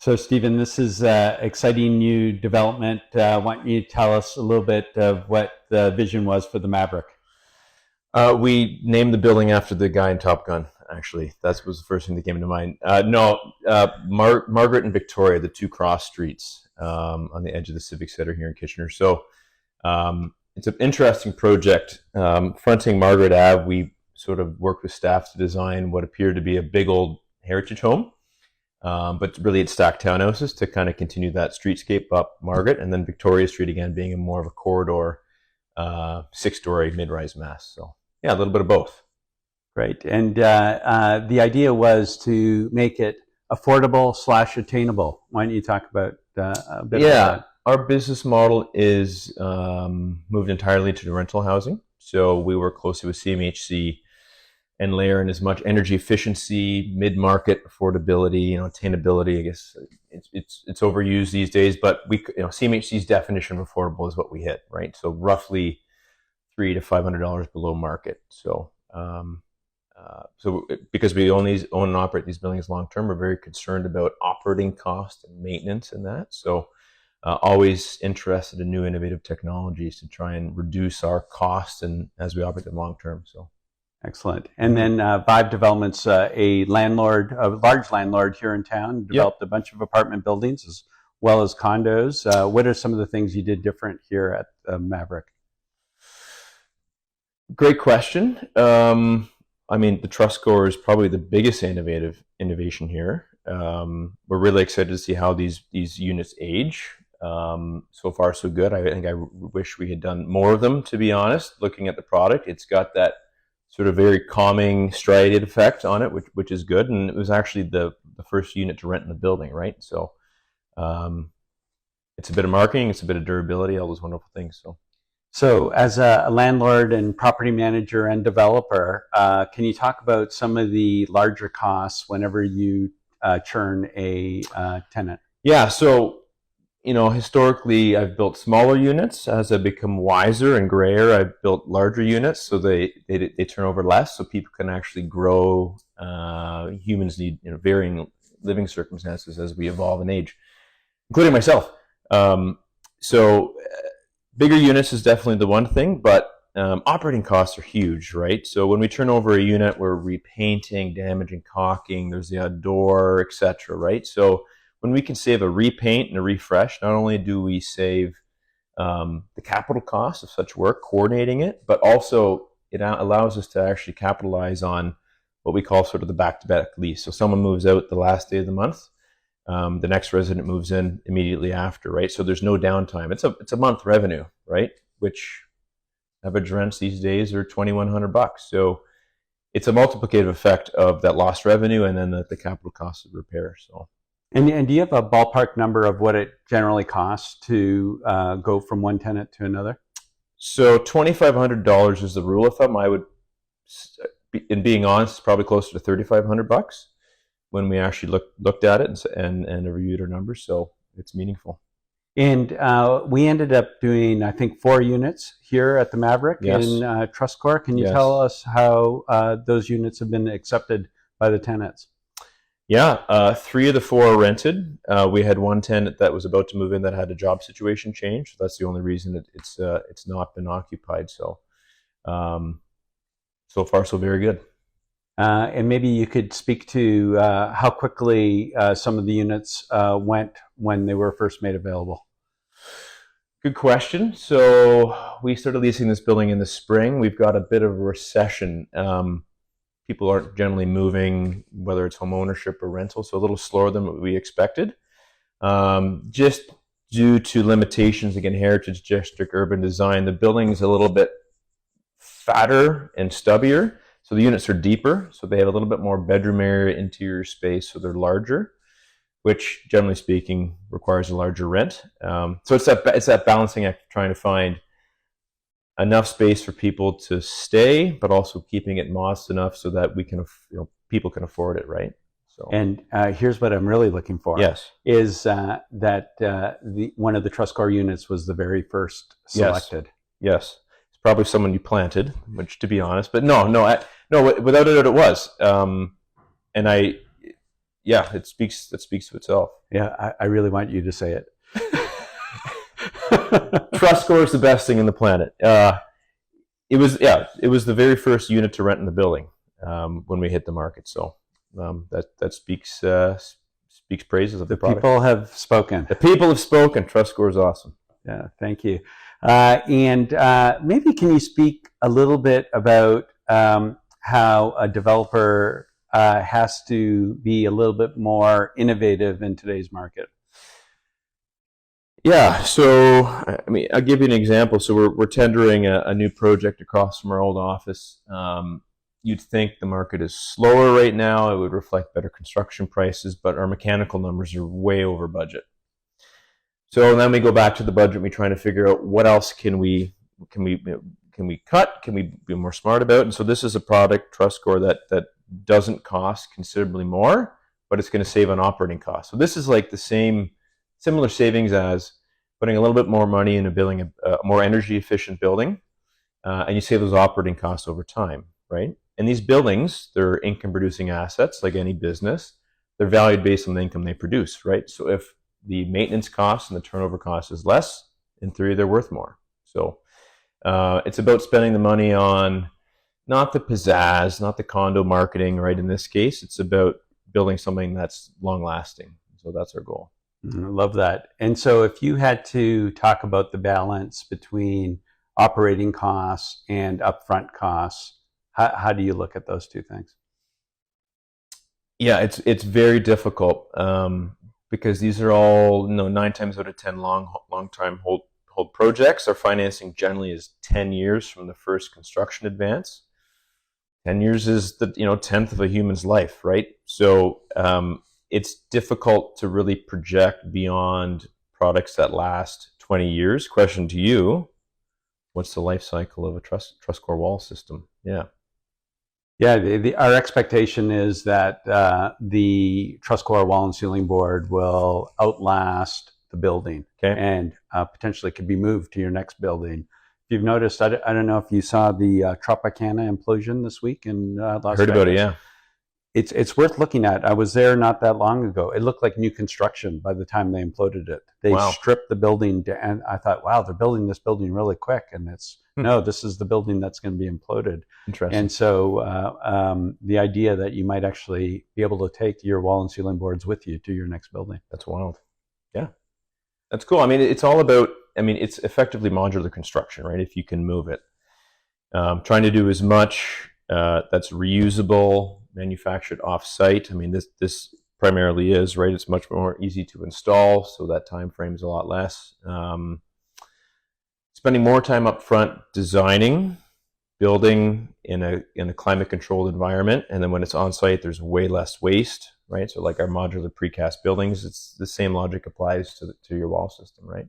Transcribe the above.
So, Stephen, this is exciting new development. Why don't you tell us a little bit of what the vision was for the Maverick? We named the building after the guy in Top Gun. Actually, that was the first thing that came to mind. No, Margaret and Victoria, the two cross streets on the edge of the Civic Center here in Kitchener. So it's an interesting project. Fronting Margaret Ave, we sort of worked with staff to design what appeared to be a big old heritage home, but really it's stacked townhouses to kind of continue that streetscape up Margaret, and then Victoria Street again being a more of a corridor, six-story mid-rise mass. So yeah, a little bit of both. Right. And the idea was to make it affordable / attainable. Why don't you talk about a bit about that? Our business model is moved entirely to rental housing. So we work closely with CMHC and layer in as much energy efficiency, mid-market affordability, attainability. I guess it's overused these days, but CMHC's definition of affordable is what we hit, right? So roughly $300 to $500 below market. So because we own and operate these buildings long term, we're very concerned about operating cost and maintenance and that. So always interested in new innovative technologies to try and reduce our costs and as we operate them long term. So excellent. And then Vive Development's a large landlord here in town, developed a bunch of apartment buildings as well as condos. What are some of the things you did different here at Maverick? Great question. The Trusscore is probably the biggest innovation here. We're really excited to see how these units age. So far, so good. I think I wish we had done more of them, to be honest. Looking at the product, it's got that sort of very calming striated effect on it, which is good. And it was actually the first unit to rent in the building, right? So it's a bit of marketing, it's a bit of durability, all those wonderful things. So as a landlord and property manager and developer, can you talk about some of the larger costs whenever you churn a tenant? Yeah, so historically I've built smaller units. As I've become wiser and grayer, I've built larger units so they turn over less, so people can actually grow. Humans need varying living circumstances as we evolve and age, including myself. Bigger units is definitely the one thing, but operating costs are huge, right? So when we turn over a unit, we're repainting, damaging, caulking, there's the outdoor, etc., right? So when we can save a repaint and a refresh, not only do we save the capital cost of such work, coordinating it, but also it allows us to actually capitalize on what we call sort of the back-to-back lease. So someone moves out the last day of the month, the next resident moves in immediately after, right? So there's no downtime. It's a month revenue, right? Which average rents these days are $2,100. So it's a multiplicative effect of that lost revenue and then the capital cost of repair. So. And do you have a ballpark number of what it generally costs to go from one tenant to another? So $2,500 is the rule of thumb. I would, in being honest, probably closer to $3,500 when we actually looked at it and reviewed our numbers. So it's meaningful. And we ended up doing, I think, 4 units here at the Maverick in Trusscore. Can you tell us how those units have been accepted by the tenants? Yeah, 3 of the 4 are rented. We had one tenant that was about to move in that had a job situation change. That's the only reason it's not been occupied. So, so far so very good. And maybe you could speak to how quickly some of the units went when they were first made available. Good question. So we started leasing this building in the spring. We've got a bit of a recession. People aren't generally moving, whether it's home ownership or rental, so a little slower than what we expected. Just due to limitations, again, heritage district, urban design, the building is a little bit fatter and stubbier. So the units are deeper, so they have a little bit more bedroom area, interior space, so they're larger, which generally speaking requires a larger rent. So it's that balancing act of trying to find enough space for people to stay, but also keeping it modest enough so that we can, people can afford it, right? So. And here's what I'm really looking for. Yes. Is that one of the Trusscore units was the very first selected. Yes. It's probably someone you planted, which, to be honest, but no, without a doubt it was. And yeah, that speaks to itself. Yeah, I really want you to say it. Trusscore is the best thing in the planet. It was the very first unit to rent in the building when we hit the market. So that speaks praises of the product. People have spoken. The people have spoken. Trusscore is awesome. Yeah, thank you. And maybe can you speak a little bit about how a developer has to be a little bit more innovative in today's market? Yeah, so I mean, I'll give you an example. So we're tendering a new project across from our old office. You'd think the market is slower right now. It would reflect better construction prices, but our mechanical numbers are way over budget. So then we go back to the budget. And we try to figure out what else can we cut? Can we be more smart about? And so this is a product, Trusscore, that doesn't cost considerably more, but it's going to save on operating costs. So this is like the similar savings as putting a little bit more money into building a more energy efficient building, and you save those operating costs over time, right? And these buildings, they're income producing assets like any business. They're valued based on the income they produce, right? So if the maintenance cost and the turnover cost is less, in theory, they're worth more. So it's about spending the money on not the pizzazz, not the condo marketing, right? In this case, it's about building something that's long lasting. So that's our goal. I love that. And so if you had to talk about the balance between operating costs and upfront costs, how do you look at those two things? Yeah, it's very difficult because these are all 9 times out of 10 long time hold projects. Our financing generally is 10 years from the first construction advance. 10 years is the 10th of a human's life, right? So it's difficult to really project beyond products that last 20 years. Question to you: what's the life cycle of a Trusscore wall system? Yeah. Yeah, our expectation is that the Trusscore Wall and Ceiling Board will outlast the building, and potentially could be moved to your next building. If you've noticed, I don't know if you saw the Tropicana implosion this week in Las Vegas. Heard about it, yeah. It's worth looking at. I was there not that long ago. It looked like new construction by the time they imploded it. They stripped the building down, and I thought, wow, they're building this building really quick. And it's no, this is the building that's going to be imploded. Interesting. And so the idea that you might actually be able to take your wall and ceiling boards with you to your next building. That's wild. Yeah, that's cool. I mean, it's all about. I mean, it's effectively modular construction, right? If you can move it, trying to do as much that's reusable, manufactured off-site. I mean, this primarily is, right? It's much more easy to install, so that time frame is a lot less. Spending more time up front designing, building in a climate-controlled environment, and then when it's on-site, there's way less waste, right? So like our modular precast buildings, it's the same logic applies to your wall system, right?